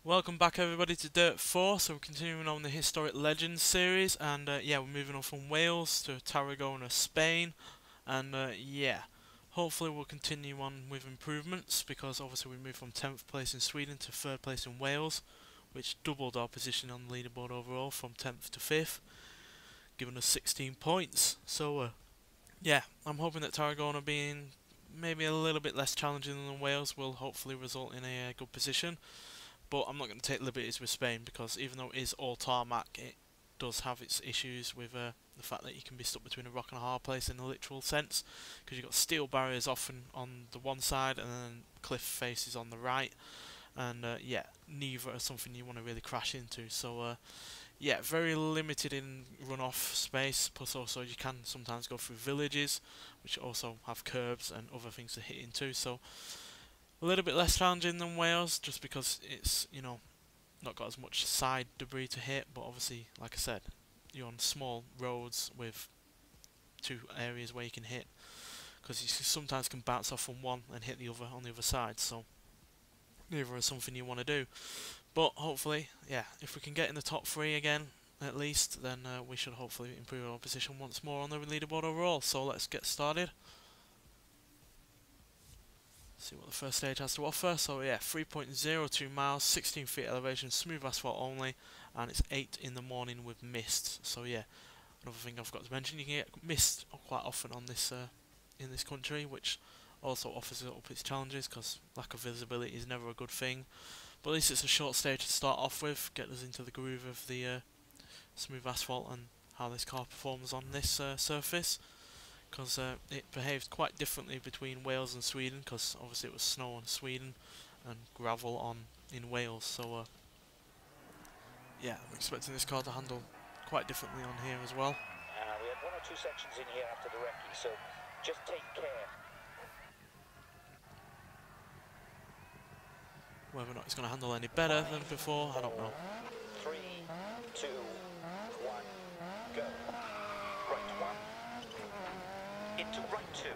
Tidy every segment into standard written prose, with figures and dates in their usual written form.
Welcome back everybody to Dirt 4, so we're continuing on the Historic Legends series, and yeah, we're moving on from Wales to Tarragona, Spain, and yeah, hopefully we'll continue on with improvements, because obviously we moved from 10th place in Sweden to 3rd place in Wales, which doubled our position on the leaderboard overall from 10th to 5th, giving us 16 points, so yeah, I'm hoping that Tarragona being maybe a little bit less challenging than Wales will hopefully result in a good position. But I'm not going to take liberties with Spain, because even though it is all tarmac, it does have its issues with the fact that you can be stuck between a rock and a hard place in a literal sense, because you've got steel barriers often on the one side and then cliff faces on the right, and yeah, neither are something you want to really crash into. So yeah, very limited in runoff space, plus also you can sometimes go through villages, which also have curbs and other things to hit into. So a little bit less challenging than Wales, just because it's, you know, not got as much side debris to hit, but obviously, like I said, you're on small roads with two areas where you can hit, because you sometimes can bounce off from one and hit the other on the other side, so neither is something you want to do. But hopefully, yeah, if we can get in the top 3 again, at least, then we should hopefully improve our position once more on the leaderboard overall. So let's get started. See what the first stage has to offer. So yeah, 3.02 miles, 16 feet elevation, smooth asphalt only, and it's 8 in the morning with mist. So yeah, another thing I've got to mention, you can get mist quite often on this in this country, which also offers up its challenges, because lack of visibility is never a good thing. But at least it's a short stage to start off with, get us into the groove of the smooth asphalt and how this car performs on this surface. Because it behaved quite differently between Wales and Sweden, because obviously it was snow in Sweden and gravel in Wales, so yeah, I'm expecting this car to handle quite differently on here as well. We had 1 or 2 sections in here after the recce, so just take care. Whether or not it's going to handle any better than before, I don't know. 3, 2, 1, go. Right 1. Into right 2.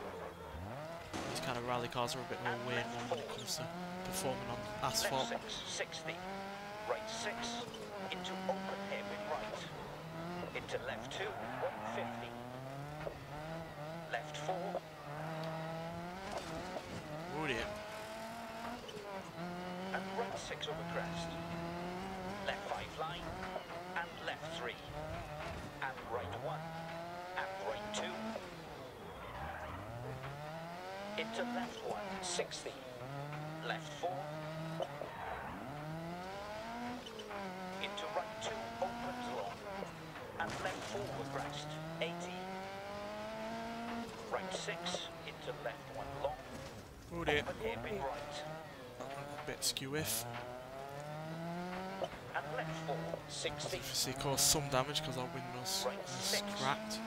These kind of rally cars are a bit more weird one when it comes to performing on asphalt. Left 6, 60. Right 6. Into open hairpin right. Into left 2, 150. Left 4. Oh dear. And right 6 over crest. Left 5 line. And left 3. And right 1. And right 2. Into left 1, 60. Left 4. Into right 2, opens long. And left 4 with crest, 80. Right 6, into left 1 long. Oh dear. Open hairpin right. A bit skew-if. And left 4, 60. Obviously caused some damage because our windows Right was 6. cracked.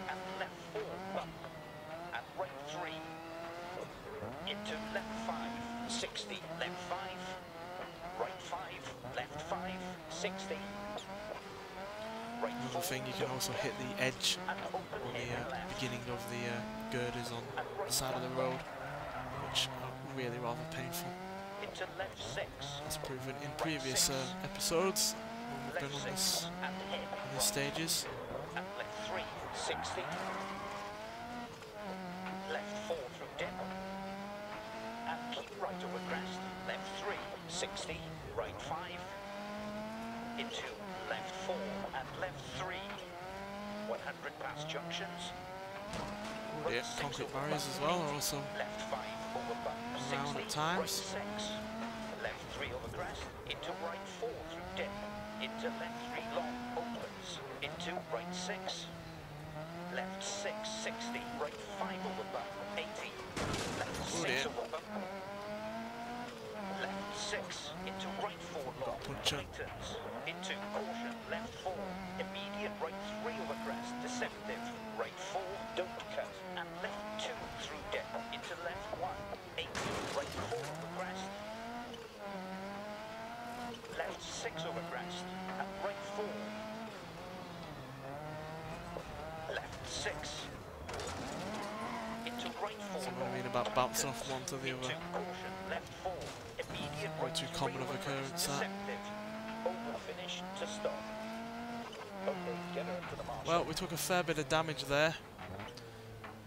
And left 4, bump. And right 3. Into left 5, 60. Left 5. Right 5. Left 5, 60. Right 4. Another thing, you can also hit the edge or the beginning of the girders on the side of the road, which are really rather painful. Into left 6. As proven in previous episodes when we've been on these stages. And left 3, 60. Left 4 through dip. And keep right over crest. Left 3, 60. Right 5. Into left 4 and left 3. 100 past junctions. Oh dear, concrete barriers as well are also Left 5 over bump. around 60. at times. Right 6. Left 3 over crest. Into right 4 through dip. Into left 3 long opens. Into right 6. Left 6, 60. Right 5 over bump. 80. Left 6 over bump. Left 6. Into right 4 long. Tightens. Into caution. Left 4. Immediate right 3 over crest. Deceptive. Right 4. Don't cut. And left 2 through dip. Into left 1. 80. Right 4 over crest. Left 6 over crest. And right 4. Left 6. Into right 4. So what I mean about bouncing off one to the other. Into caution. Left 4. Immediate right too common of occurrence that. Oval finish to stop. Okay, get her into the marshal. Well, we took a fair bit of damage there,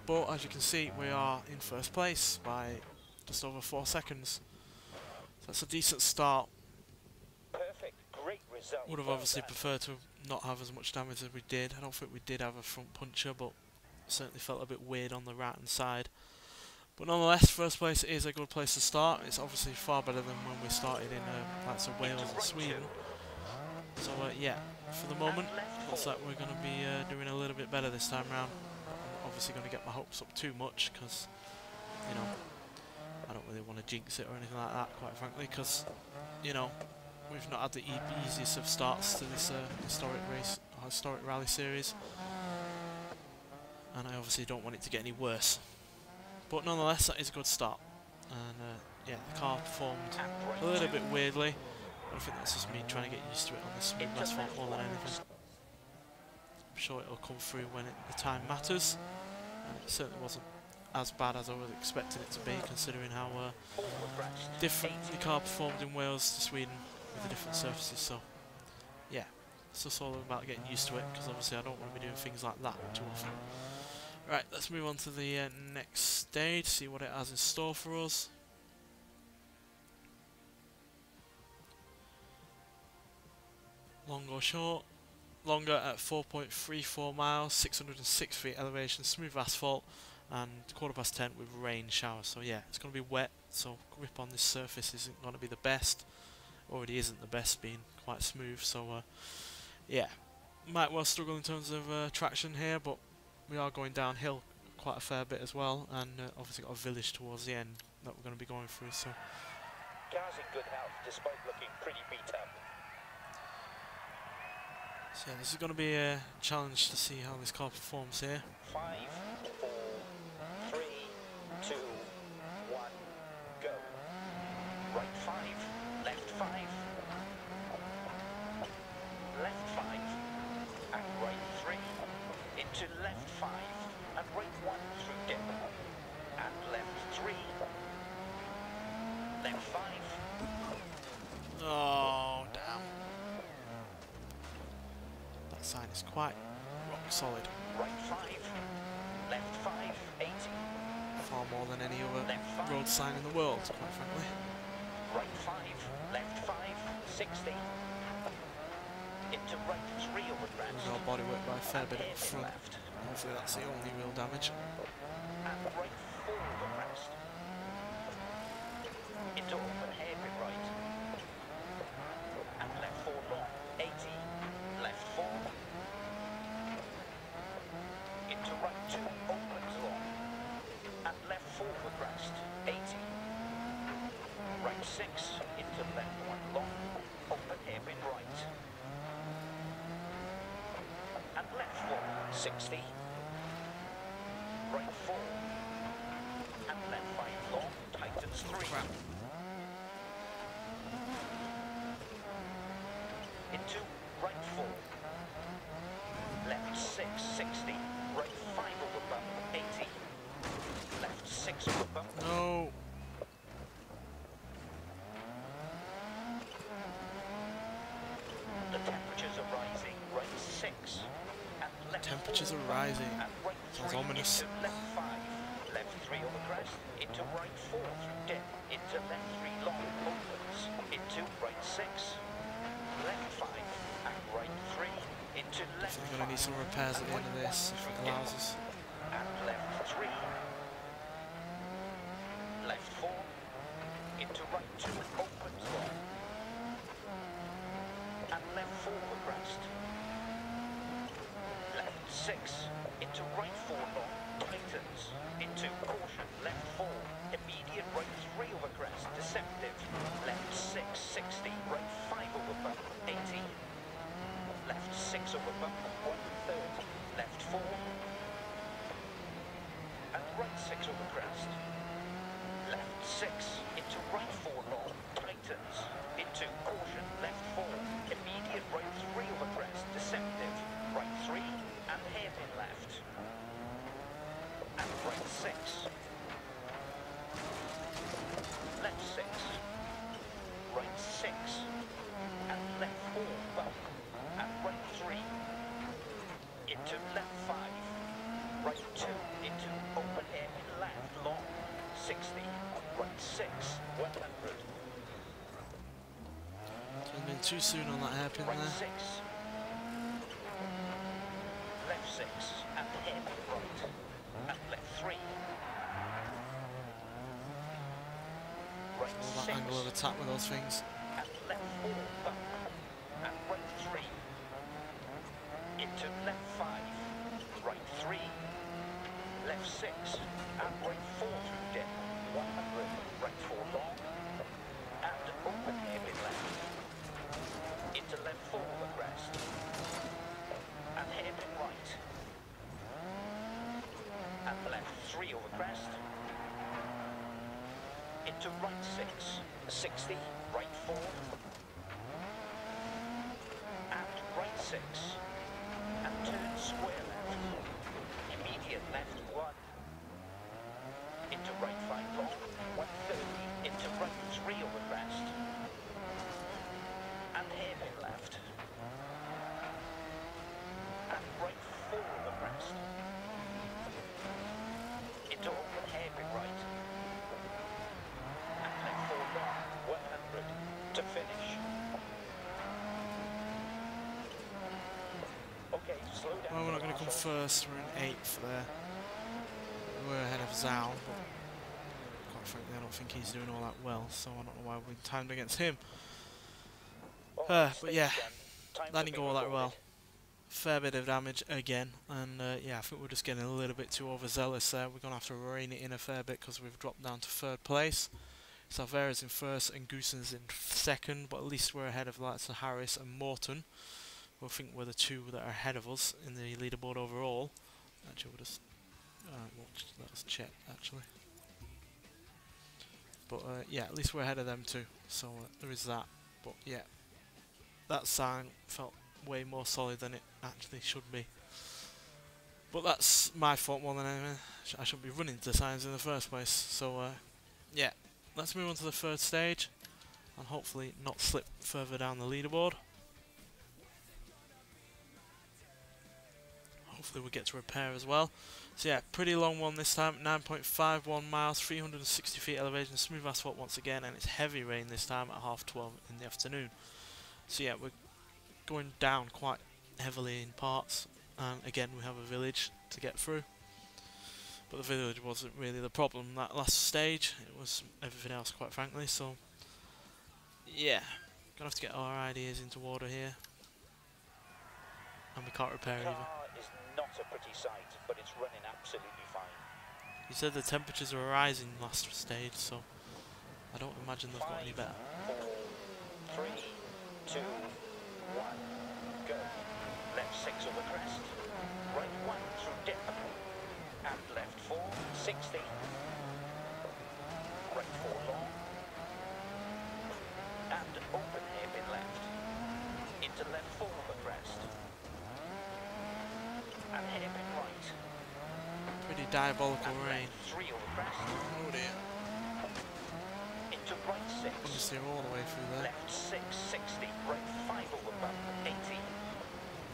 but as you can see, we are in first place by just over 4 seconds. So that's a decent start. Perfect, great result. Would have obviously preferred to not have as much damage as we did. I don't think we did have a front puncher, but certainly felt a bit weird on the right hand side. But nonetheless, first place is a good place to start. It's obviously far better than when we started in likes of Wales and Sweden. So yeah, for the moment, looks like we're going to be doing a little bit better this time round. I'm obviously going to get my hopes up too much because, you know, I don't really want to jinx it or anything like that, quite frankly, because, you know, we've not had the easiest of starts to this historic rally series, and I obviously don't want it to get any worse. But nonetheless, that is a good start. And yeah, the car performed a little bit weirdly. I think that's just me trying to get used to it on this smooth asphalt more than anything. I'm sure it'll come through when the time matters. And it certainly wasn't as bad as I was expecting it to be, considering how different the car performed in Wales to Sweden with the different surfaces. So yeah, it's just all about getting used to it, because obviously I don't want to be doing things like that too often. Right, let's move on to the next stage, see what it has in store for us. Long or short? Longer at 4.34 miles, 606 feet elevation, smooth asphalt, and 10:15 with rain showers. So yeah, it's going to be wet, so grip on this surface isn't going to be the best. Already isn't the best, being quite smooth, so yeah, might well struggle in terms of traction here, but we are going downhill quite a fair bit as well, and obviously got a village towards the end that we're going to be going through. So Car's in good health, despite looking pretty beat up. yeah, this is going to be a challenge to see how this car performs here. 5, 4, 3, 2, 1, go. Right 5, left 5, left 5, and right 3, into left 5, and right 1 through dip, and left 3, left 5. Oh, damn. That sign is quite rock solid. Right 5, left 5, 80. Far more than any other road sign in the world, quite frankly. Right 5, left 5, 60. Into right 3 over crest. There's our body work by a fair bit at the front. Left. Hopefully that's the only real damage. And right 4 over crest. Into open hairpin right. And left 4 long, 80. Left 4. Into right 2, opens long. And left 4 over crest, 80. Right 6, into left 1 long, open hairpin right. And left 4, 60. Right 4. And left 5 long, tightens 3. Crap. Into right 4. Left 6, 60. Right 5 over bump, 80. Left 6 over bump. No. The temperatures are rising. Right 6. And left Temperatures 4, are rising. and right Sounds 3 ominous. into left 5. Left 3 over crest. Into right 4 through dip. Into left 3 long, opens. Into right 6. Left 5. And right 3. Into left Definitely 5. going to need some repairs at the end of this if it allows us. And left 3. Left 4. Into right 2. Opens long. And left 4 over crest. Left 6. Into right 4 long. Tightens. Into caution. Left 4. Immediate right 3 over crest. Deceptive. Left 6. 60. Right 5 over bump. 80. Left 6 over bump. 130. Left 4. And right 6 over crest. Left 6. Into right 4 long. Tightens. Into caution. Left 4. Immediate right 3 over crest. Deceptive. Right 3. And hairpin left. And right 6. Left 6. Right in too soon on that hairpin right there. 6, left 6, and hairpin right, and left 3, right All that 6, angle of attack with those things. and left 4 bump, and right 3, into left 5, right 3, left 6, and right 4 through dip, 100, right 4 long, and open hairpin left, into left 4 over crest, and hairpin right, and left 3 over crest, into right 6, 60, right 4, and right 6, and turn square left, immediate left 1, into right 5 long, 130, into right 3 over crest, and hairpin left, and right 4 over crest, into open hairpin right, and left 4 long, 100, to finish. Okay, slow down. Well, we're not going to come first, we're in 8th there. We're ahead of Zhao, but quite frankly I don't think he's doing all that well, so I don't know why we timed against him. But yeah, that didn't go all that well. Fair bit of damage again, and yeah, I think we're just getting a little bit too overzealous there. We're going to have to rein it in a fair bit because we've dropped down to 3rd place. Salvera's in 1st and Goosen's in 2nd, but at least we're ahead of like Harris and Morton. I think we're the 2 that are ahead of us in the leaderboard overall. Actually, we'll just let us check actually. But yeah, at least we're ahead of them too. So there is that. But yeah, that sign felt way more solid than it actually should be. But that's my fault more than anything. I shouldn't be running to signs in the first place. So yeah, let's move on to the 3rd stage and hopefully not slip further down the leaderboard. Hopefully we'll get to repair as well. So yeah, pretty long one this time, 9.51 miles, 360 feet elevation, smooth asphalt once again, and it's heavy rain this time at 12:30 in the afternoon. So yeah, we're going down quite heavily in parts, and again we have a village to get through. But the village wasn't really the problem that last stage, it was everything else quite frankly, so yeah, gonna have to get our ideas into order here. And we can't repair it either. Is not a pretty sight, but it's running absolutely fine. He said the temperatures are rising last stage, so I don't imagine they've got any better. 4, 3, 2, 1, go. Left 6 over crest, right 1 through dip, and left 4, 60, right 4 long, and open hairpin left, into left 4 over crest, and hairpin right. Pretty diabolical rain. 3 over crest. Oh dear. Into right 6. We'll just steer all the way through there. Left 6, 60. Right 5 over bump, 80.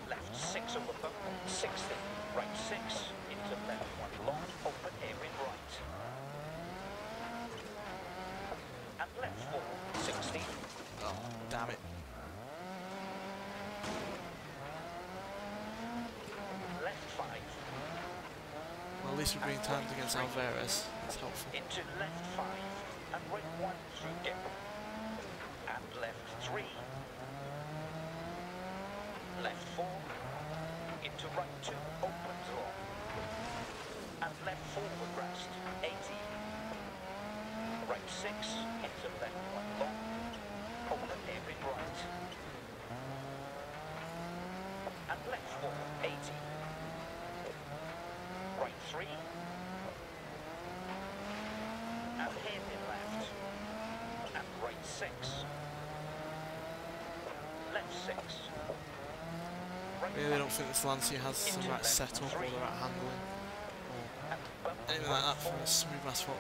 Left 6 over bump, 60. Right 6. Into left 1 long. Open hairpin right. And left 4, 60. Oh, damn it. Left 5. Well, at least we're being timed against Alvarez. That's helpful. Into left 5. And right 1 through dip. And left 3. Left 4. Into right 2. Opens long. And left 4 over crest. 80. Right 6. Into left 1 long. Open hairpin right. And left 4. 80. Right 3. And hairpin left. And right 6. Left 6. Right Really don't think this Lancia has the right setup or the right handling or anything like that for a smooth asphalt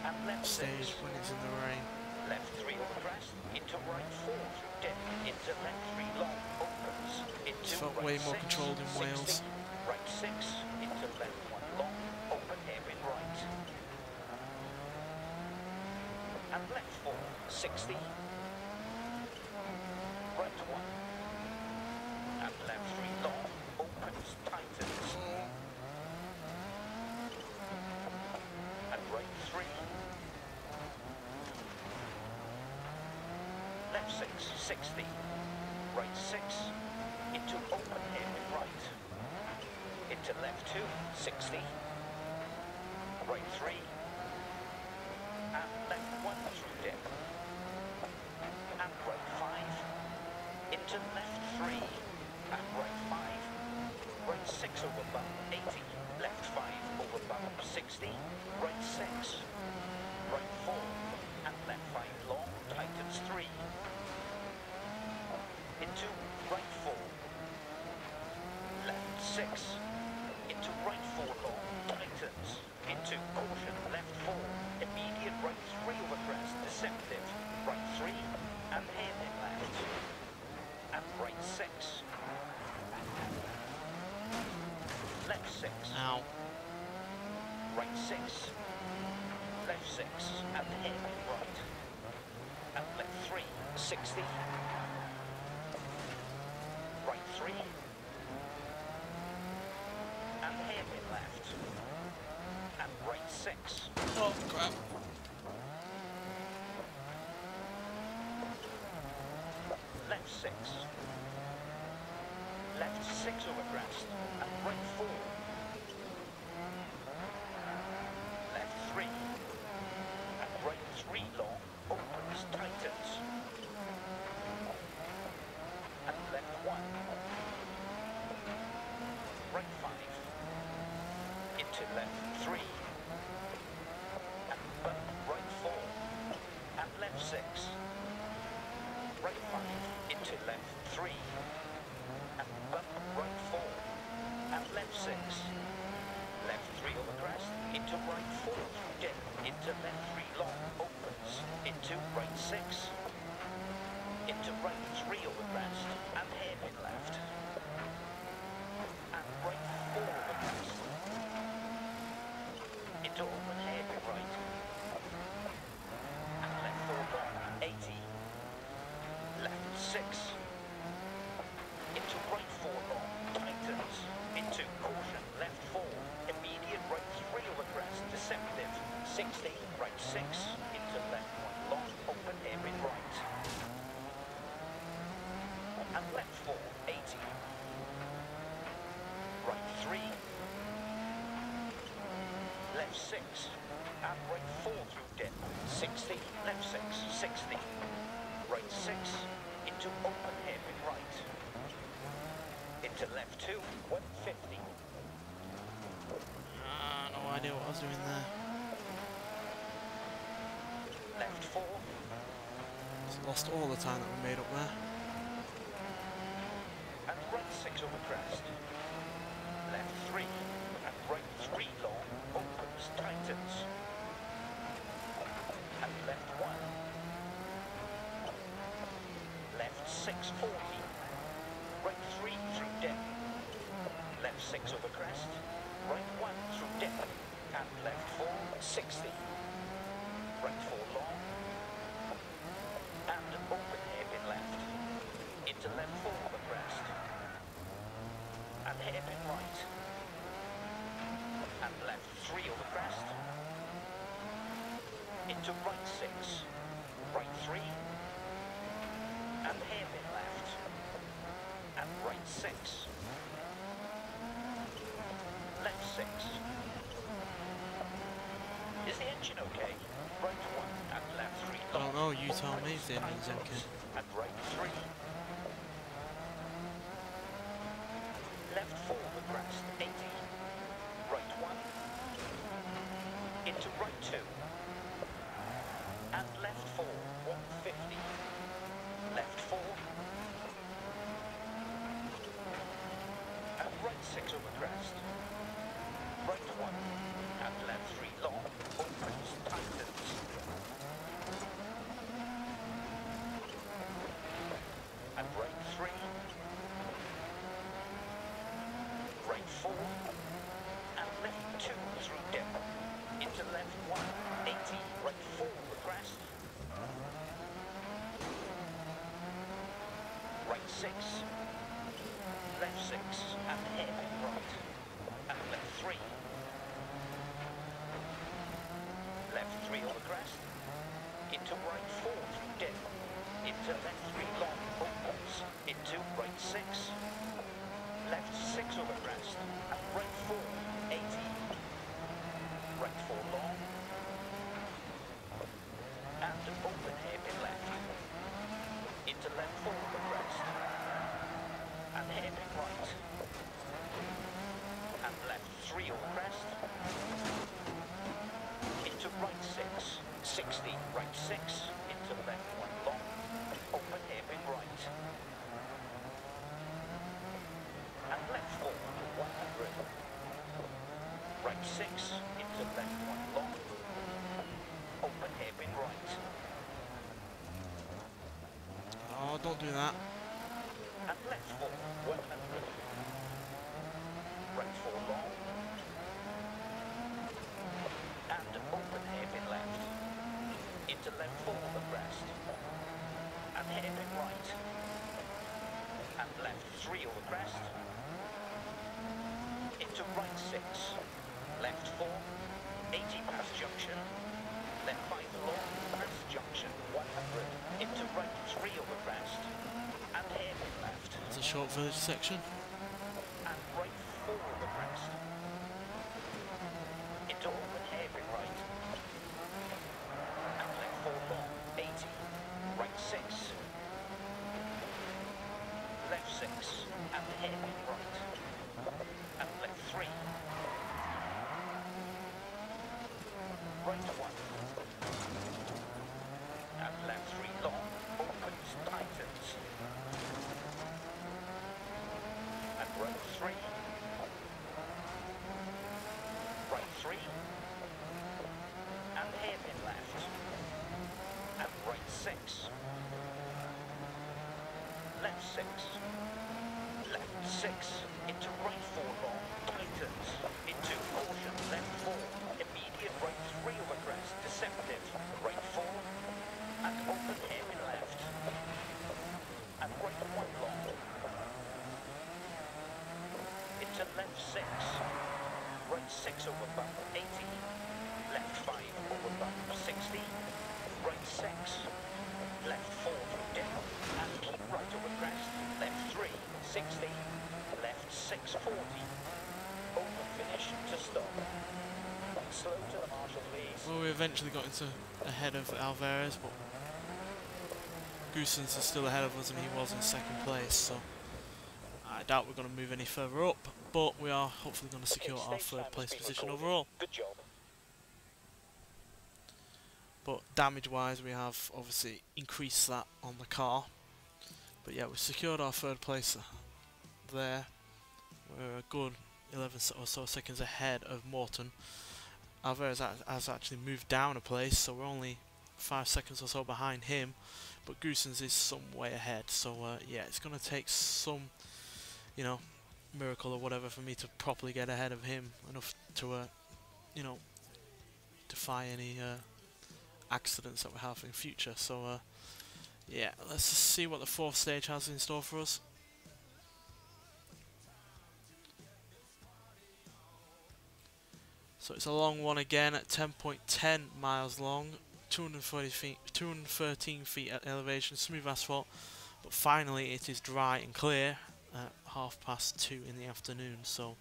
and left stage 6. when it's in the rain. Left 3 over crest. Into right 4 through dip. Into left 3 long. Opens. Into Felt right way more 6, controlled in 60. Wales. Right 6. Into left 1 long. Open hairpin right. And left 4, 60. left 6, 60. Right 6, into open hairpin right. Into left 2, 60. Right 3, and left 1 through dip. And right 5, into left 3, and right 5. Right 6 over bump, 80. Left 5 over bump, 60. Right 6. Right 4. And left 5 long, tightens 3. Into right 4. Left 6. Into right 4 long, tightens. Into caution, left 4. Immediate right 3 over crest, deceptive. Right 3. And hairpin left. And right 6. Left 6. Ow. Right 6. Left 6. And hairpin right. And left 3. 60. Right 3. And hairpin left. And right 6. Oh, crap. Left 6. Left 6 over crest. And right 4. Left 3. And right 3 long. Opens, tightens. And left 1. Right 5. Into left 3. And bump right 4. And left 6. Right 5. Into left 3. And bump right 4. And left 6. Left 3 over crest. Into right 4 through dip. Into left 3 long. Opens. Into right 6. Into right 3 over crest. And hairpin left. And right 4 over crest. Into open hairpin right. And left 4 long. 80. Left 6. Into right 4 long. Tightens. Into caution. Left 4. Immediate right 3 over crest. Deceptive. 60. Right 6. Into left 1 long. Open hairpin right. And left 4. 80. Right 3. Left 6. And right 4 through dip. 60. Left 6. 60. Right 6. Into open hairpin right. Into left 2. 150. No idea what I was doing there. Left 4. Just lost all the time that we made up there. And right 6 over crest. Left 3. And right 3 long. Opens, tightens. And left 1. Left 6, 40. Right 3 through dip. Left 6 over crest. Right 1 through dip. And left 4, 60. Right 4 long. And open hairpin left. Into left 4 over crest. And hairpin right. And left 3 over crest. Into right 6. Right 3. And hairpin left. And right 6. Left 6. Is the engine okay? Right 1 and left 3. I don't know, you tell me if the engine's okay. And right 3. Left 4 over crest, 80. Right 1. Into right 2. And left 4, 150. Left 4. And right 6 over crest. Right 1. And left 3 long. Opens, tightens. And right 3. Right 4. And left 2 through dip. Into left 1. 80. Right 4 over crest. Right 6. Left 6. And hairpin right. And left 3. Left 3 over crest. Into right 4 through dip. Into left into left 4 of the crest, and hairpin right, and left 3 over crest, into right 6, 60, right 6, into left 1 long, open hairpin right, and left 4 to 100, right 6, into left 1 long, open hairpin right, Oh, don't do that. and left 4, 100, right 4 long, and open hairpin left, into left 4 of the crest, and hairpin right, and left 3 over crest, into right 6, left 4, 80 past junction, left 5 long, past junction, 100, into right 3 over crest, and hairpin left, It's a short village section. and right 4 over crest, into open hairpin right, and left 4 long, 80, right 6, left 6, and hairpin right, and left 3, right 1, and left 3 long, opens, tightens, and right 3, right 3, and hairpin left, and right 6, left 6, left 6, into right 4 long, tightens, into caution, left 4, immediate right 3 over crest, deceptive, right 4, and open hairpin left, and right 1 long, into left 6, right 6 over bump, 80, left 5 over bump, 60, right 6, left 4 through dip, and keep right over crest, left 3, 60, left 6, 40, open finish to stop. Slow to the marshal, please. Well, we eventually got into ahead of Alvarez, but Goosens is still ahead of us and he was in second place, so I doubt we're going to move any further up, but we are hopefully going to secure our third place position overall. Good job. But damage wise we have obviously increased that on the car, but yeah, we secured our third place there. We're a good 11 or so seconds ahead of Morton. Alvarez has actually moved down a place, so we're only 5 seconds or so behind him, but Goosens is some way ahead, so yeah, it's going to take some, you know, miracle or whatever for me to properly get ahead of him, enough to, you know, defy any accidents that we have in future. So yeah, let's just see what the fourth stage has in store for us. So it's a long one again at 10.10 miles long, 213 feet at elevation, smooth asphalt, but finally it is dry and clear at 2:30 in the afternoon. So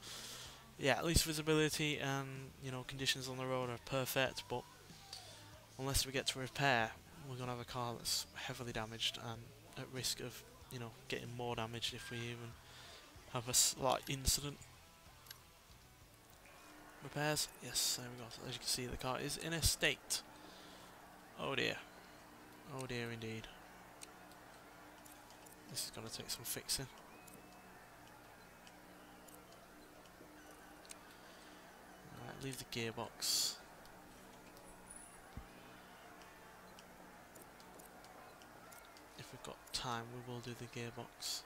yeah, at least visibility and, you know, conditions on the road are perfect, but unless we get to repair, we're going to have a car that's heavily damaged and at risk of, you know, getting more damaged if we even have a slight incident. Repairs, yes, there we go. So as you can see, the car is in a state. Oh dear indeed. This is going to take some fixing. Alright, leave the gearbox. If we've got time, we will do the gearbox.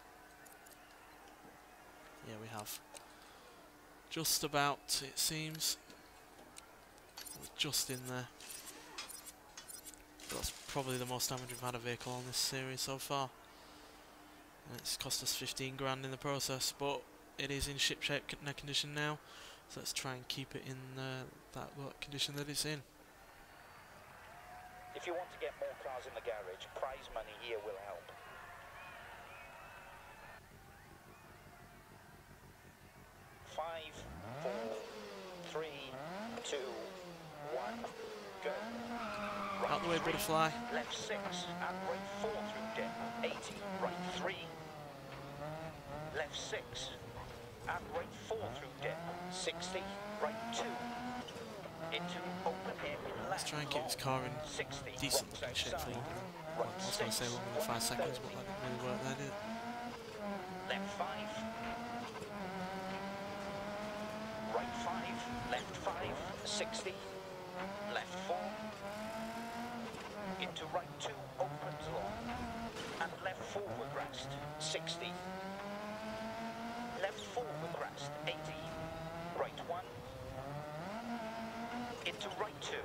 Yeah, we have. Just about, it seems. We're just in there. That's probably the most damage we've had a vehicle on this series so far. And it's cost us 15 grand in the process, but it is in ship-shape condition now. So let's try and keep it in that condition that it's in. If you want to get more cars in the garage, prize money here will help. Five, 4, 3, 2, 1, go. Out the way, Right 3, butterfly. left 6, and right 4 through dip, 80. 6. And right 4 through dip, 60. Right 2. Into open hairpin left. Let's try and keep this car in 60. decent looking shape for longer than, well, I was going to say longer than 5 seconds, but that didn't really work there, did it? Left 5. Right 5. Left 5. 60. Left 4. Into right 2. Opens long. And left 4 with crest. 60. Left 4 with crest. 80. Right 1. Into right 2.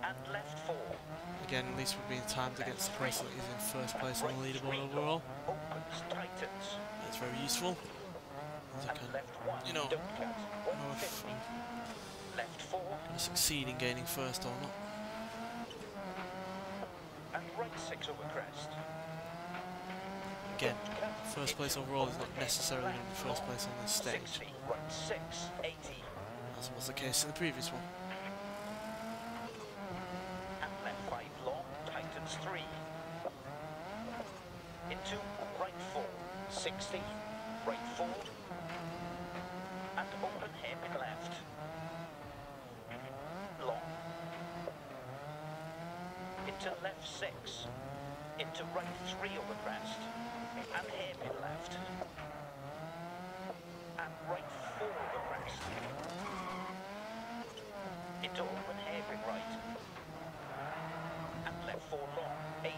And left 4. Again, at least we're being timed against the person that is in first place on the leaderboard overall. Opens, tightens. That's very useful. As I can, you know, know if I'm left 4. going to succeed in gaining first or not. And right 6 over crest. Again, first place overall is not necessarily going to be first place on this stage, 60, right 6, 80. as was the case in the previous one. And left 5 long, tightens 3. Into right 4, 60, right 4. And open hairpin left. Long. Into left 6. Into right 3 over crest. And hairpin left. And right 4 over crest. Into open hairpin right. And left 4 long, 80.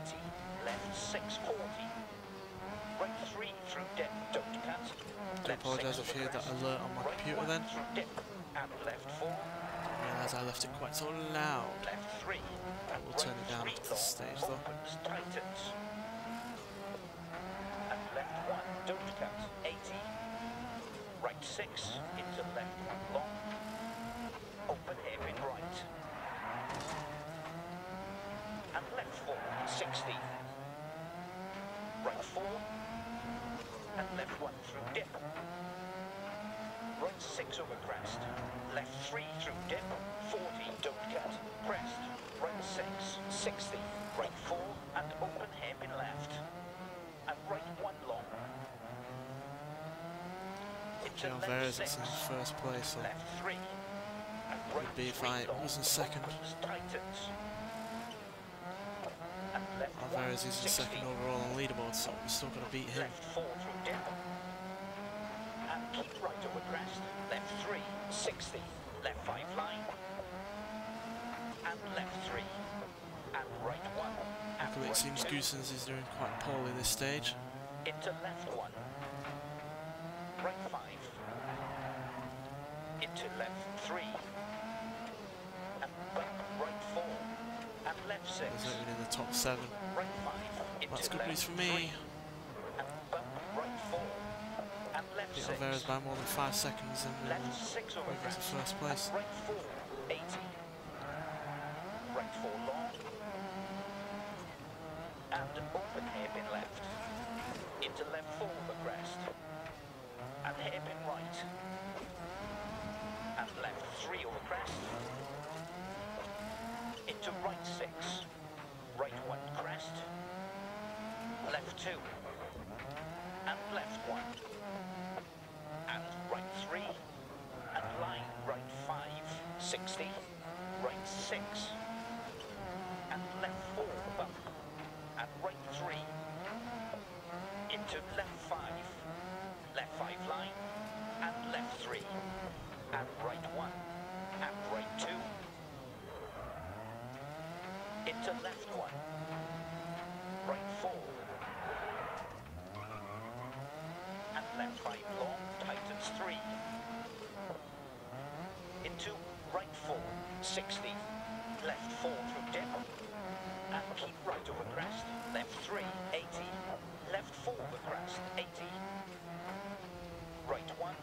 Left 6, 40. Right 3 through dip, don't cut. I do apologise if you heard that alert on my computer then. Dip, and left 4. I realise I left it quite so loud. Left 3. And We'll turn it down after this stage though. Opens, tightens. And left 1, don't cut, 80. Right 6, into left 1 long. Open hairpin right. And left 4, 60. Right 4. And left 1 through dip. Right 6 over crest. Left 3 through dip. 40, don't cut. Crest. Right 6, 60. Right 4 and open hairpin left. And right 1 long. Into Alvarez left is 6. in first place, so Left 3. And right would be if 3 I long. was in second. Opens, tightens. And left 1, Alvarez is in 60. second overall on the leaderboard, so we're still going to beat him. Left 4 through dip. And keep right over crest. Left 3, 60. Left 5 line. And left 3. And right 1. And Luckily it right seems 2. Goosens is doing quite poorly this stage. Into left 1. Right 5. Into left 3. And back right 4. And left 6. He's even in the top 7. Right 5. Into That's good left news for 3. me. And back right 4. And left Beat 6. Alvarez by more than 5 seconds and Left 6 over we'll go to crest. first place. And right 4, 80. Right 4 long. And open hairpin left. Into left 4 over crest. And hairpin right. And left 3 over crest. Into right 6. Right 1 crest. Left 2. And left 1. And right 3. And line right 5. 60. Right 6. And left 4 bump. And right 3. Into left 5. Left 5 line. And left 3. And right 1. And right 2. Into left 1. Right 4. And left 5 long, tightens 3. Into right 4, 60. Left 4 through dip. And keep right over crest. Left 3, 80. Left 4 over crest, 80. Right 1.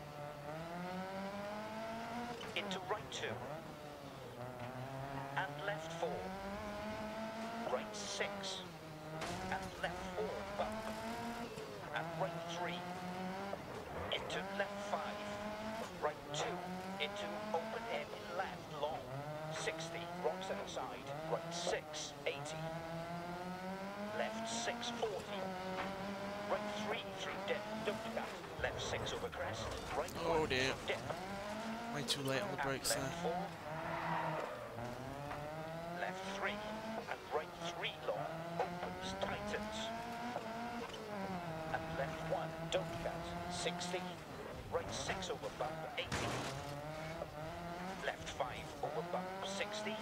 Into right 2. And left 4. Right 6. And left 4 bump. And right 3. Into left 5. Right 2. Into open hairpin left long. 60. Rocks at the side. Right 6. 80. Left 6. 40. Right 3 through dip, don't cut. Left 6 over crest, right Oh 1 dear. through dip. Way too late on the And brakes there. left 4. Left 3. And right 3 long, opens, tightens. And left 1, don't cut. 60. Right 6 over bump, 80. Left 5 over bump, 60.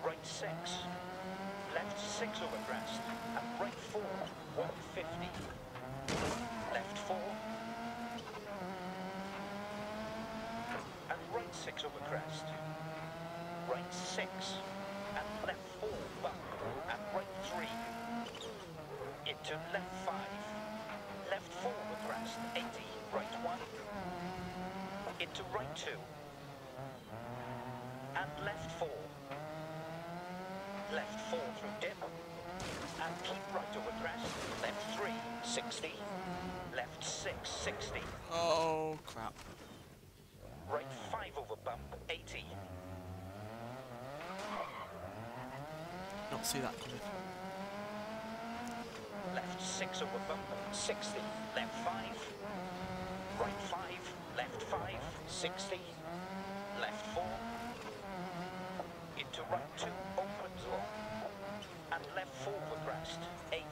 Right 6. Left 6 over crest. And right 4, 150. Left 4. And right 6 over crest. Right 6. And left 4 bump. And right 3. Into left 5. Left 4 over crest, 80. Right 1. Into right 2. And left 4. Left 4 through dip. And keep right over crest. Left 3, 60. Left 6, 60. Oh crap. Right 5 over bump, 80. Not see that coming. Left 6 over bump, 60. Left 5. Right 5. Left 5, 60. Left 4. Into right 2, opens long. And left 4 over crest, 80.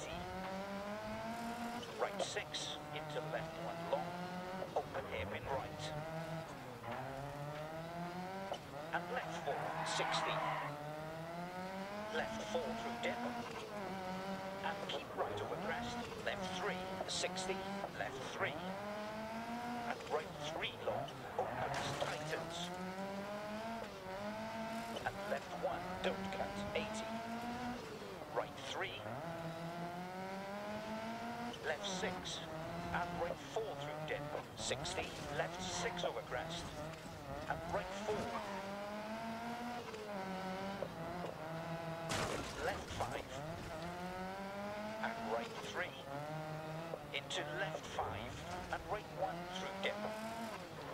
Right 6, into left 1 long. Open hairpin right. And left 4, 60. Left 4 through dip. And keep right over crest. Left 3, 60. Left 3. And right 3 long. Opens, tightens. And left 1, don't cut. 80. Right 3. Left 6. And right 4 through dip. 60. Left 6 over crest. And right 4. Left 5. And right 3. Into left 5. And right 1 through dip.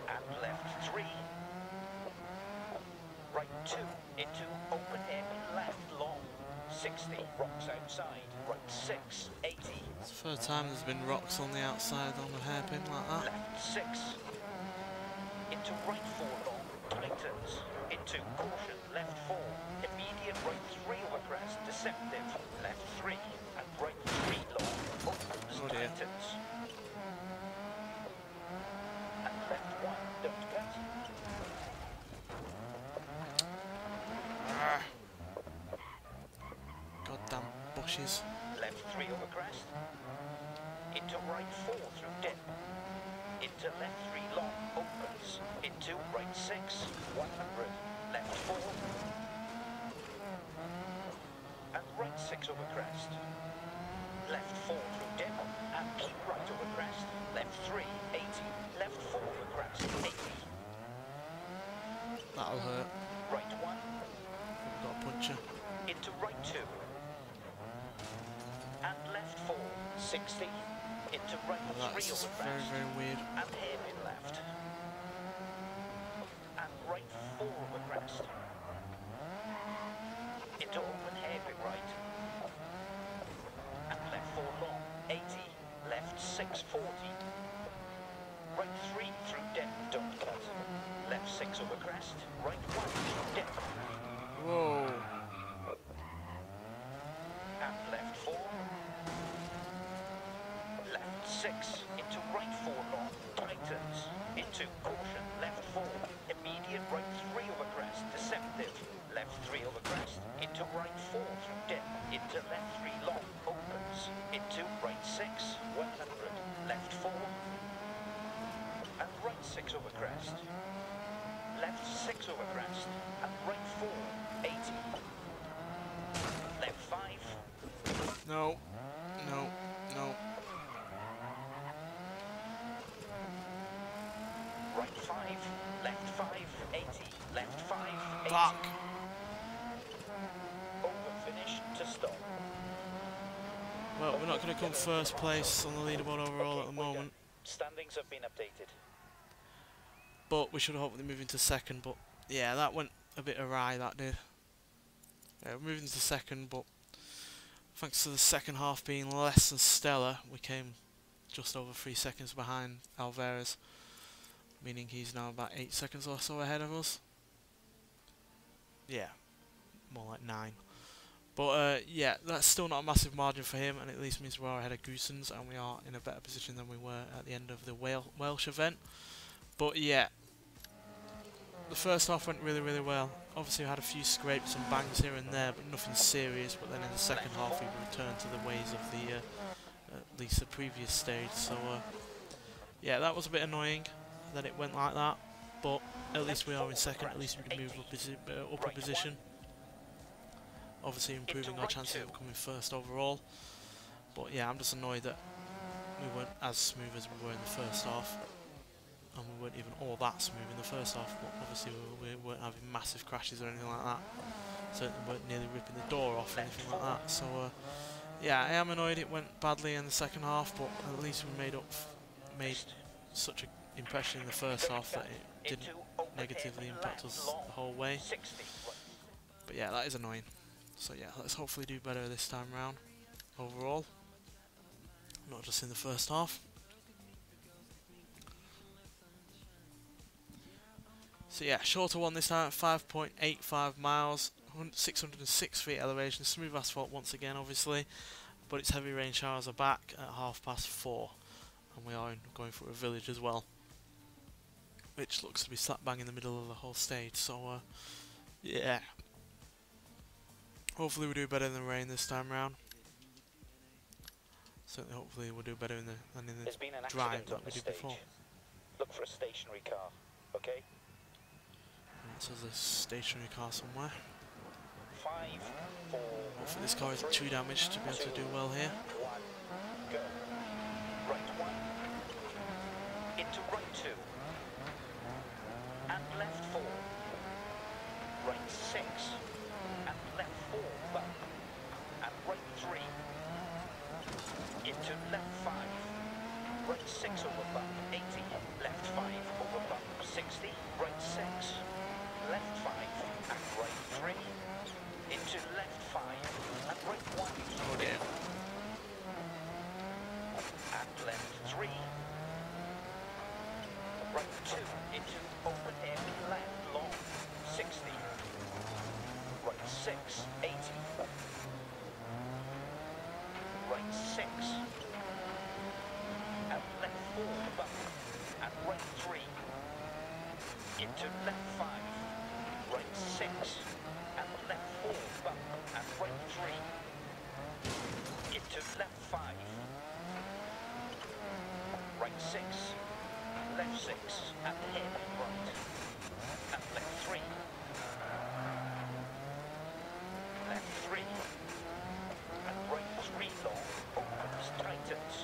And left 3. Right 2. Into open hairpin left long. 60. Rocks outside. Right 6. 80. It's the first time there's been rocks on the outside on a hairpin like that. Left 6. Into right 4 long. Tightens. Into caution. Left 4. Immediate right 3 over crest. Deceptive. Left 3. And right 3 long. Opens. Oh dear. Tightens. And left 1. Don't cut. Ah. Goddamn bushes. Left 3 over crest. Into right 4 through dip. Into left 3 long. Opens. Into right 6. 100. Left 4. And right 6 over crest. Left 4 through dip. And keep right over crest. Left 3. 80. Left 4 over crest. 80. That'll hurt. Right 1. We've got a puncher. Into right 2. And left 4. 60. Into right Well, 3 that's over very, crest. very weird. And hairpin left. And right 4 over crest. Into open hairpin right. And left 4 long, 80. Left 6, 40. Right 3 through dip, don't cut. Left 6 over crest. Right 1 through dip. Whoa. And left 4. Left 6 into right 4 long, tightens. Into caution, left 4. Immediate right 3 over crest, deceptive. Left 3 over crest. Into right 4 through dip. Into left 3 long, opens. Into right 6, 100. Left 4. And right 6 over crest. Left 6 over crest. And right 4, 80. Left 5. No. No. No. Right 5, left 5, 80, left 5, 80. Fuck. Over finish to stop. Well, we're not going to come first place on the leaderboard overall at the moment. Standings have been updated. But we should hopefully move into second. But yeah, that went a bit awry, that did. Yeah, we're moving to second, but Thanks to the second half being less than stellar, we came just over 3 seconds behind Alvarez, meaning he's now about 8 seconds or so ahead of us. Yeah, more like 9. But yeah, that's still not a massive margin for him, and at least means we are ahead of Goosens, and we are in a better position than we were at the end of the Welsh event. But yeah, the first half went really, really well. Obviously we had a few scrapes and bangs here and there, but nothing serious. But then in the second half we returned to the ways of the at least the previous stage. So yeah, that was a bit annoying that it went like that. But at least we are in second. At least we can move up a position. Obviously improving our chances of coming first overall. But yeah, I'm just annoyed that we weren't as smooth as we were in the first half. And we weren't even all that smooth in the first half, but obviously we weren't having massive crashes or anything like that. Certainly weren't nearly ripping the door off or anything like that. So yeah, I am annoyed it went badly in the second half, but at least we made such an impression in the first half that it didn't negatively impact us the whole way. But yeah, that is annoying. So yeah, let's hopefully do better this time round overall, not just in the first half. So yeah, shorter one this time, 5.85 miles, 606 feet elevation, smooth asphalt once again obviously, but its heavy rain showers are back at 4:30, and we are going through a village as well, which looks to be slap bang in the middle of the whole stage. So yeah, hopefully we do better in the rain this time round. Certainly hopefully we'll do better than in the drive that we did before. Look for a stationary car, okay? So there's a stationary car somewhere. 5, 4. Hopefully this car isn't too damaged to be able to do well here. 1, go. Right 1. Into right 2. And left 4. Right 6. And left 4. Bump. And right 3. Into left 5. Right 6 over bump. 80. Left 5 over bump. 60. Right 6. Left 5 and right 3, into left 5 and right 1. Oh dear. And left 3. Right 2 into open air left long, 60. Right 6, 80. Right 6. And left 4 bump. And right 3. Into left 5. Right 6, and left 4 bump, and right 3, into left 5, right 6, left 6, and head right, and left 3, left 3, and right 3 long, opens, tightens,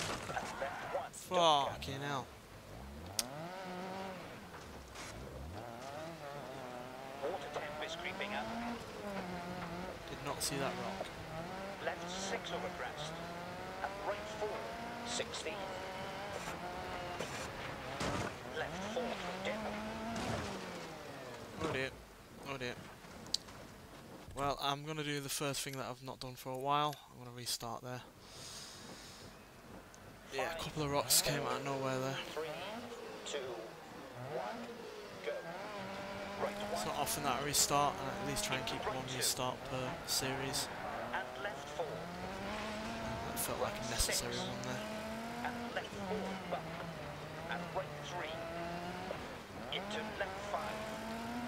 and left 1, Fucking hell. creeping up. Did not see that rock. Left 6 over crest. And right 4, 60. Left 4 through demo. Oh dear. Oh dear. Well, I'm going to do the first thing that I've not done for a while. I'm going to restart there. Yeah, a couple of rocks came out of nowhere there. 3, 2, 1, go. Right 1. It's not often that I restart, and I at least try and keep one restart per series. And left 4. That felt like a necessary one there. And left 4 bump. And right 3. Into left 5.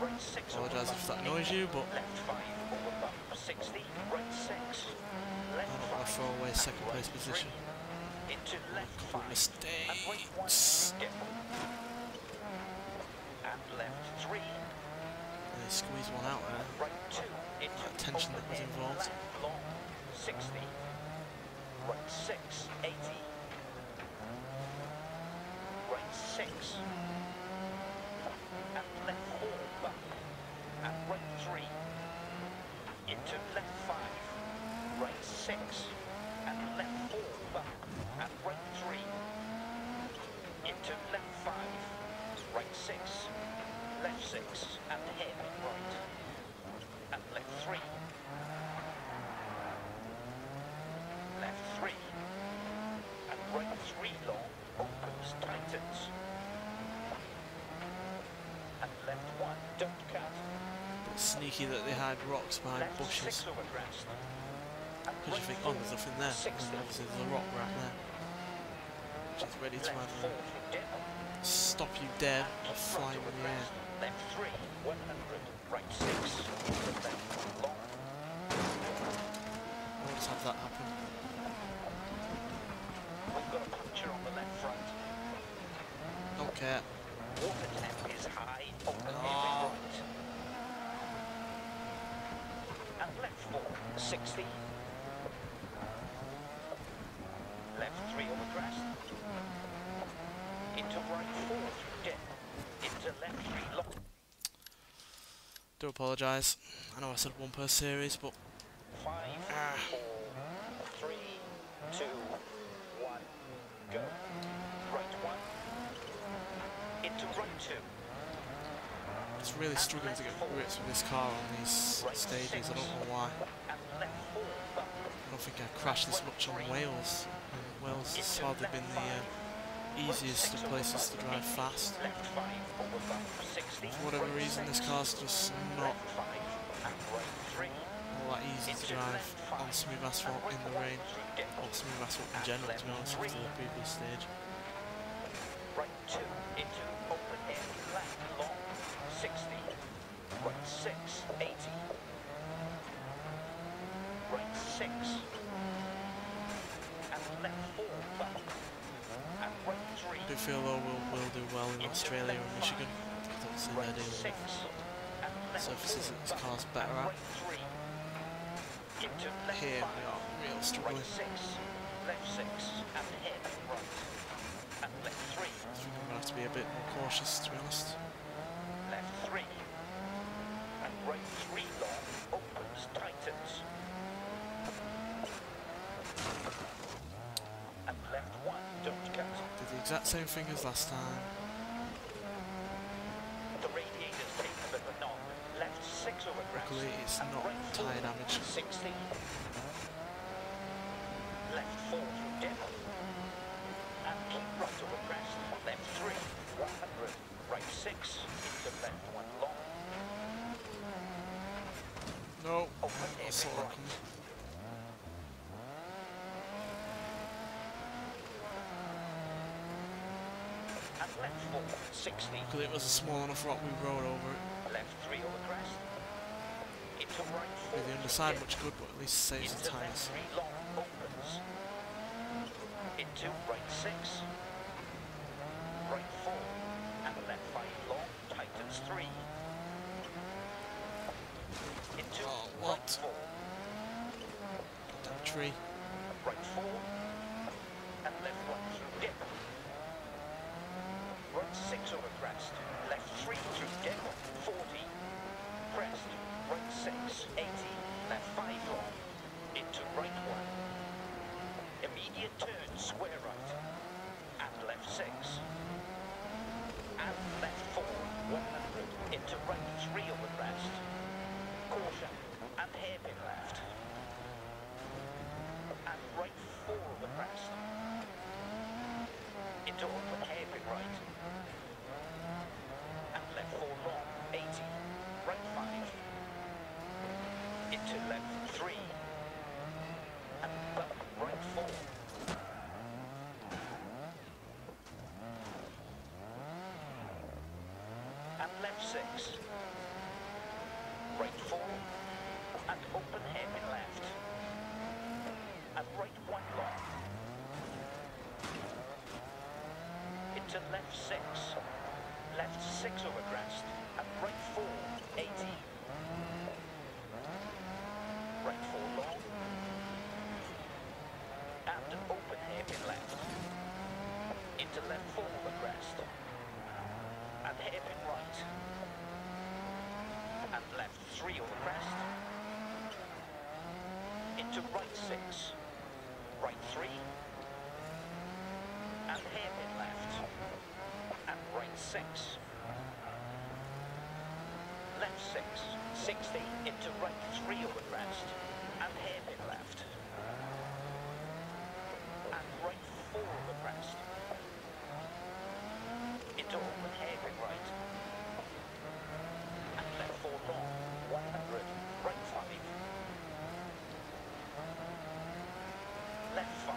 Right 6 over Apologise bump. if that annoys you, but Left 5 over bump. 60. Right 6. I Left don't want to 5. throw away second place position. Into left A couple 5. of And right 1. mistakes. Demo. And left 3. They squeezed one out there. Right 2. Into That tension that was open involved. left long. 60. Right 6. 80. Right 6. And left 4 bump. And right 3. Into left 5. Right 6. And left 4 bump. And right 3. Into left 5. Right 6. Left 6. And head right. And left 3. Left 3. And right 3 long, opens, tightens. And left 1, don't cut. Bit sneaky that they hide rocks behind Left bushes. 6 over crest. Because you think, oh, there's nothing there. And obviously there's a rock right there. Which is ready to either stop you dead or fly in the air. Left 3, 100. Right 6. Left long. I'll just have that happen. We've got a puncture on the left front. Don't care. Water temp is high. Open Oh. right. And left 4, 60. Left 3 over crest. Into right 4 through dip. Into left 3 long. Do apologise. I know I said one per series, but 5, 4, 3, 2, 1, go. Right 1. Into right 2. it's really struggling to get grips with this car on these stages. I don't know why. And left 4 bump. I don't think I crashed this much on Wales. Wales has hardly been the easiest of places to drive fast. Left 5 over bump 60. For whatever reason, this car's just not Left 5 and right 3. all that easy to drive on smooth asphalt in the rain. Or smooth asphalt in general, to be honest, after the previous stage. Right 2 into open air left long 60. Right 6 80. Right 6. And left 4 bump. And right 3. I do feel though we'll do well in Australia and Michigan. I don't see Right they're 6. doing And left surfaces 4 that this bump. car's better at. Right 3. Into left Here 5. we are real struggling. Right 6. Left 6. And head right. And left 3. I think I'm going to have to be a bit more cautious, to be honest. Left 3. And right 3 long. Opens, tightens. And left 1. Don't cut. Did the exact same thing as last time. The radiator's taken a bit of a knock. Left 6 over crest. Luckily it's And not right tyre 4, damage. 60. Left 4 through dip. And keep right over crest. Left 3. 100. Right 6. Into left 1 long. No, Open I air saw that right. coming. And left 4. 60. Luckily it was a small enough rock we rode over it. Left 3 over crest. Into right 4. With the underside much good, but at least saves the Into left tyres. 3 long opens. Into right 6. Right 4. And left 5 long tightens 3. Into Oh, right what? 4. That tree. Right 4. And left 1 through dip. Right 6 over crest. Left 3 through dip. 40. Crest. Right 6. 80. Left 5 long. Into right 1. Immediate turn. Square right. And left 6. And left 4. 100. Into right 3 over crest. Caution. And hairpin left. And right 4 over crest. Into open hairpin right. And left 4 long, 80. Right 5. Into left 3. And bump right 4. And left 6. Right 4. And open hairpin left. And right 1 long. Into left 6. Left 6 over crest. And right 4. 80. Right 4 long. And open hairpin left. Into left 4 over crest. And hairpin right. And left 3 over crest. Into right 6. Right 3. And hairpin left. And right 6. left 6, 60 into right 3 over crest, and hairpin left. And right 4 over crest. Into open hairpin right. And left 4 long, 100, right 5. Left 5.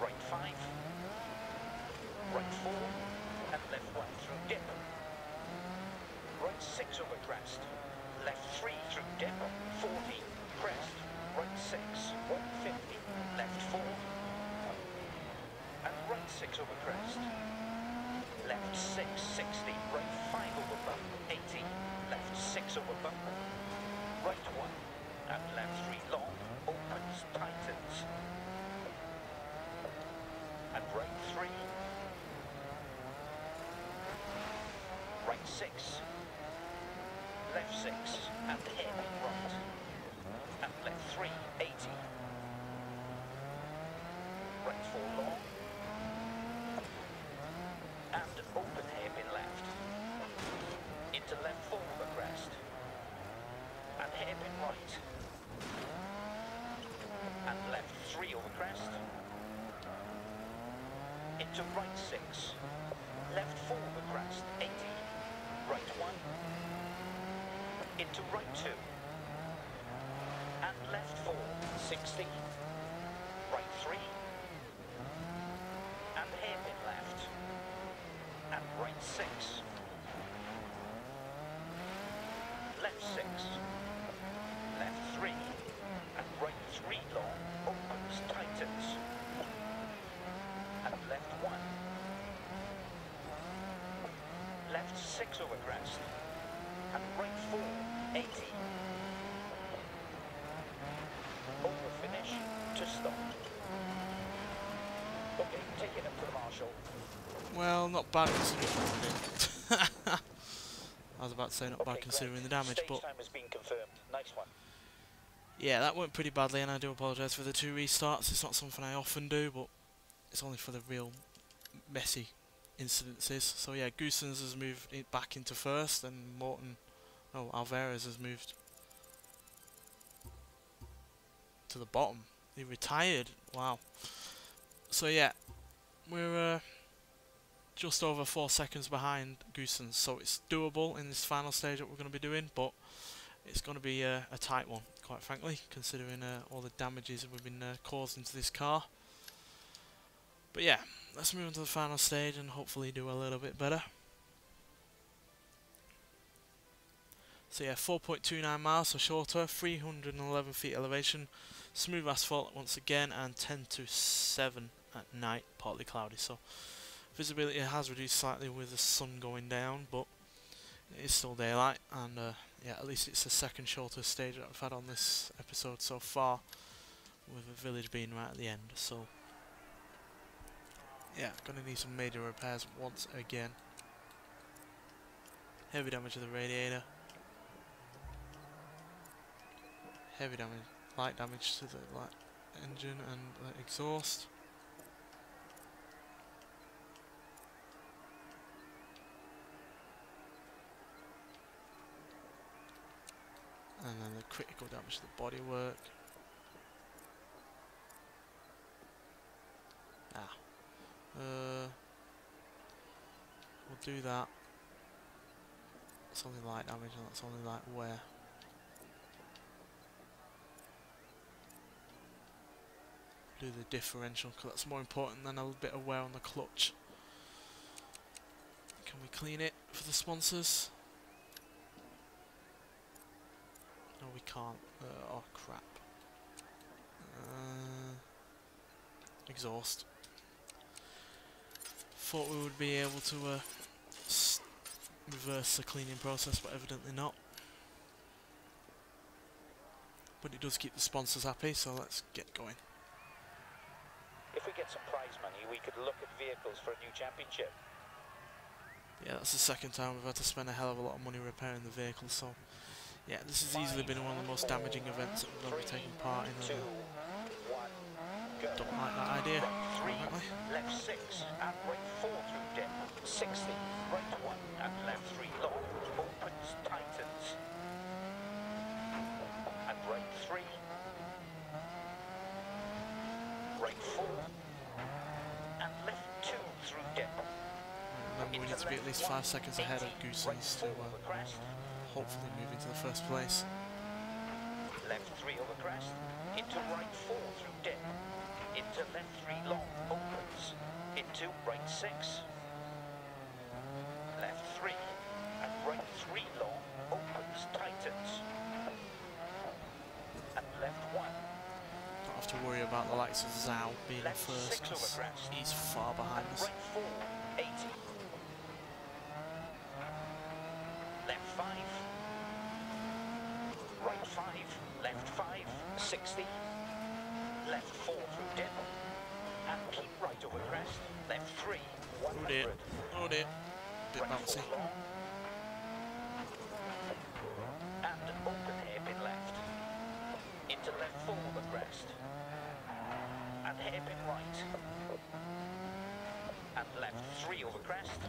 Right 5. Right 4. And left 1 through dip. Right 6 over crest. Left 3 through dip. 40. Crest. Right 6. 150. Left 4. And right 6 over crest. Left 6. 60. Right 5 over bump. 80. Left 6 over bump. Right 1. And left 3 long. Opens. Tightens. And right 3. Right 6, left 6, and hairpin right, and left 3, 80, right 4 long, and open hairpin left, into left 4 over crest, and hairpin right, and left 3 over crest, into right 6, left 4 over crest, 80, right 1, into right 2, and left 4, 60, right 3, and hairpin left, and right 6, left 6, left 3, and right 3 long, opens, tightens, and left 1, left 6 over crest, and right 4, 80. Over finish to stop. Okay, take it up to the marshal. Well, not bad considering. I was about to say not bad considering the damage, Stage but time has been confirmed. Nice one. yeah, that went pretty badly, and I do apologise for the 2 restarts. It's not something I often do, but it's only for the real messy incidences. So yeah, Goosens has moved it back into first, and Alvarez has moved to the bottom. He retired. Wow. So yeah, we're just over 4 seconds behind Goosens, so it's doable in this final stage that we're going to be doing, but it's going to be a tight one, quite frankly, considering all the damages that we've been causing to this car. But yeah, let's move on to the final stage and hopefully do a little bit better. So yeah, 4.29 miles, so shorter, 311 feet elevation, smooth asphalt once again, and 10 to 7 at night, partly cloudy. So visibility has reduced slightly with the sun going down, but it is still daylight, and yeah, at least it's the second shortest stage that I've had on this episode so far, with the village being right at the end. So yeah, gonna need some major repairs once again. Heavy damage to the radiator. Heavy damage, light damage to the engine and the exhaust. And then the critical damage to the bodywork. We'll do that. That's only light damage and that's only light wear. Do the differential because that's more important than a little bit of wear on the clutch. Can we clean it for the sponsors? No, we can't. Oh crap. Exhaust. Thought we would be able to reverse the cleaning process, but evidently not. But it does keep the sponsors happy, so let's get going. If we get some prize money, we could look at vehicles for a new championship. Yeah, that's the second time we've had to spend a hell of a lot of money repairing the vehicle, so yeah, this has easily been one of the most damaging events that we've ever taken part in. 2, 1, go. Don't like that idea. Right 3, Frankly. left 6, and right 4 through dip. 60, right 1, and left 3 long. Opens, tightens. And right 3. Right 4. And left 2 through dip. Remember, we need to be at least 5 seconds ahead of Goosens to hopefully move into the first place. Left 3 over crest, into right 4 through dip, into left 3 long, opens, into right 6, left 3, and right 3 long, opens, tightens, and left 1. Don't have to worry about the likes of Zhao being Left first 6 over because crest, he's far behind and us. right 4, 80. Left 5. Right 5, left 5, 60, left 4 through dip, and keep right over crest, left 3, 100, Oh dear, oh dear. Bit right bouncy. 4 long, and open hairpin left, into left 4 over crest, and hairpin right, and left 3 over crest,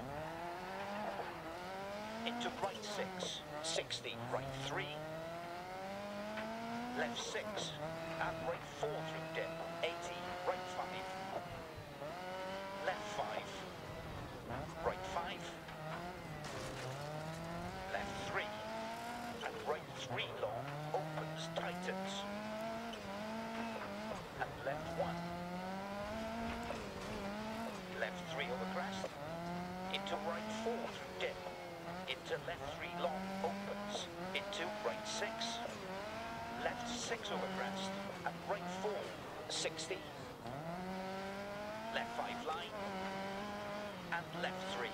into right 6, 60, right 3, left 6, and right 4 through dip, 80, right 5, left 5, right 5, left 3, and right 3 long, opens, tightens, and left 1, left 3 over crest, into right 4 through dip, into left 3 long, opens, into right 6, left 6 over crest, and right 4, 60, left 5 line, and left 3,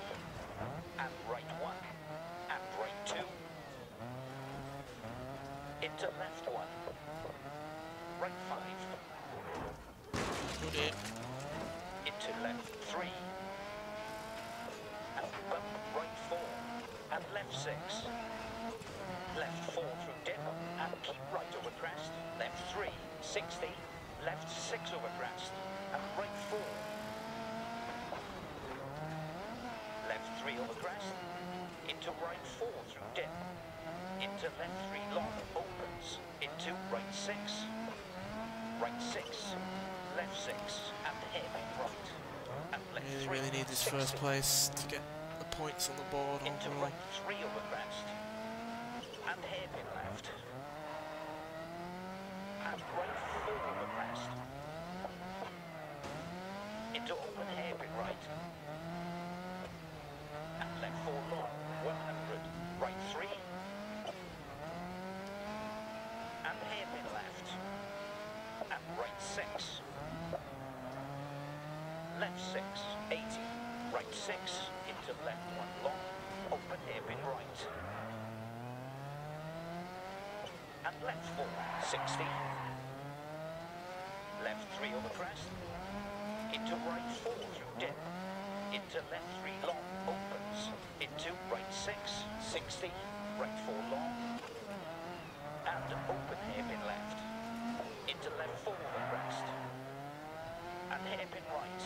and right 1, and right 2, into left 1, right 5, Oh dear. into left 3, and bump right 4, and left 6, left 4 through dip, and keep right over crest, left 3, 60, left 6 over crest, and right 4, left 3 over crest, into right 4 through dip, into left 3 long, opens, into right 6, right 6, left 6, and hairpin right, and left 3, Really need this 60, first place to get the points on the board into overall. right 3 over crest, and hairpin left, and right 4 over crest, into open hairpin right, and left 4 long, 100, right 3, and hairpin left, and right 6, left 6, 80, right 6, into left 1 long, open hairpin right, and left 4, 60, left 3 over crest, into right 4 through dip, into left 3 long, opens, into right 6, 60, right 4 long, and open hairpin left, into left 4 over crest, and hairpin right,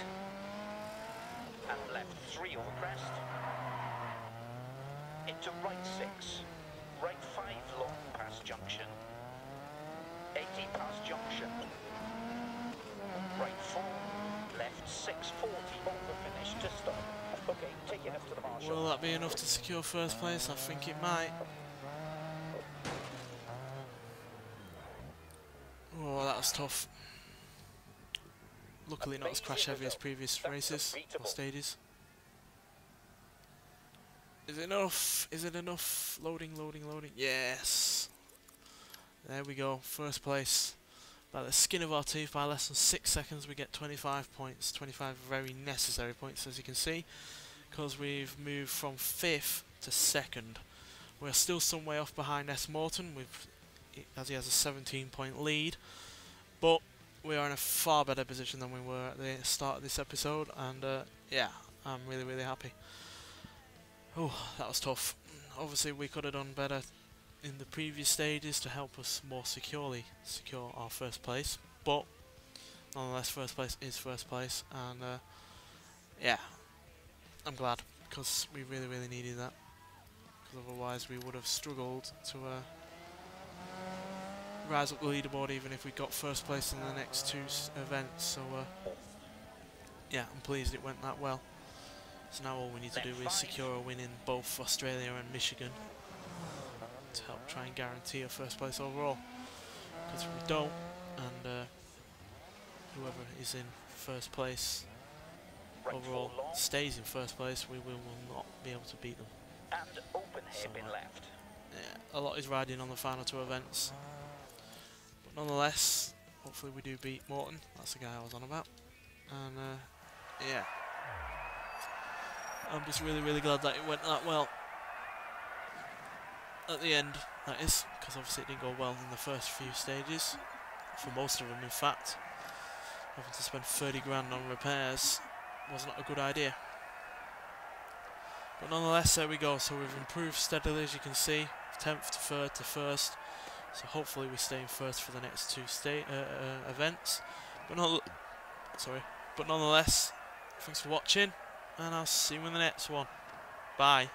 and left 3 over crest, into right 6, right 5 long past junction, 80 past junction, right 4, left 640 over finish to stop. Okay, take your left to the marshal. Will that be enough to secure first place? I think it might. Oh, that was tough. Luckily not as crash heavy as previous races or stages. Is it enough? Is it enough? Loading, loading, loading. Yes! There we go. First place. By the skin of our teeth, by less than 6 seconds, we get 25 points. 25 very necessary points, as you can see, because we've moved from 5th to 2nd. We're still some way off behind S. Morton, as he has a 17-point lead, but we are in a far better position than we were at the start of this episode, and yeah, I'm really, really happy. Oh, that was tough. Obviously, we could have done better in the previous stages to help us more securely secure our first place, but nonetheless, first place is first place, and yeah, I'm glad, because we really, really needed that, because otherwise we would have struggled to rise up the leaderboard even if we got first place in the next two events. So yeah, I'm pleased it went that well. So now all we need to do is secure a win in both Australia and Michigan to help try and guarantee a first place overall. Because if we don't, and whoever is in first place overall stays in first place, we will not be able to beat them. And open hairpin left. Yeah, a lot is riding on the final two events. But nonetheless, hopefully we do beat Morton. That's the guy I was on about. And yeah, I'm just really, really glad that it went that well. At the end, that is, because obviously it didn't go well in the first few stages. For most of them, in fact. Having to spend 30 grand on repairs was not a good idea. But nonetheless, there we go. So we've improved steadily, as you can see. 10th to 3rd to 1st. So hopefully we stay in first for the next two events. But nonetheless, thanks for watching, and I'll see you in the next one. Bye.